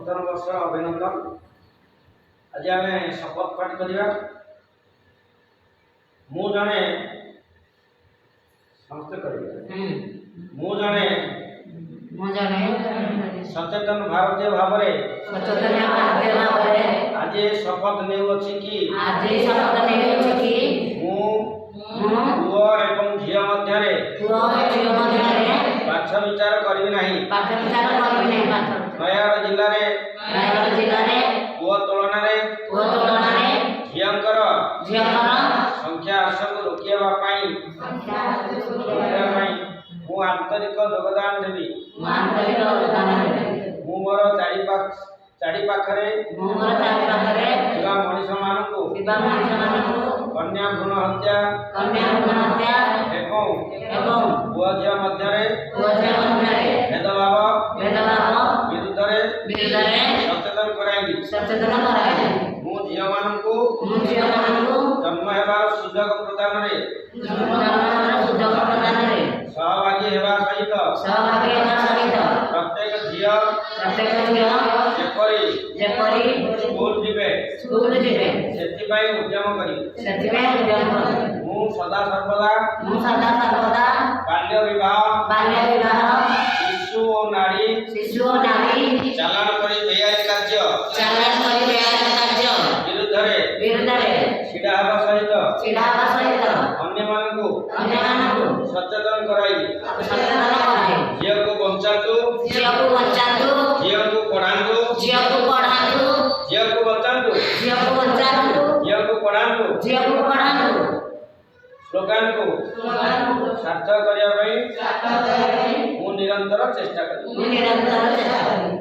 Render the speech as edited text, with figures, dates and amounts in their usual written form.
नूतन वर्ष अभिनंदन। आज आम शपथ पाठ करवा। मु जने समस्त मु जने सचेतन भारतीय भाव आज शपथ नेउछि कि पुओ एवं झियो मध्यरे पाठ विचार करिबि नाही। नयागढ़ जिल्ला रे पुओ तुलना रे झियंकर संख्या को रोकिया मु आंतरिक योगदान देवी। मु मोर चारि पाखरे मनीष मानू कन्या भ्रूण हत्या एवं पुओ झियो मध्यरे भेदभाव विरुद्ध सचेतन कराई। मु झियो मानू जन्म हेबार सुजोग प्रदान सहभागी हेबा सहित प्रत्येक झियो जेपरी स्कूल जीवे सेतिबाई उद्यम करी। मु सदा सर्वदा बाल्य विवाह शिशु और नारी चालान करी तैयारी कार्य विरुद्ध छिड़ा हेबा सहित अन्य मानकु सचेतन कराई। झियो को बंचातु झियो को पढ़ातु झियो को पढ़ातु स्लोगान को सार्थक करने मु निरंतर चेष्टा करी।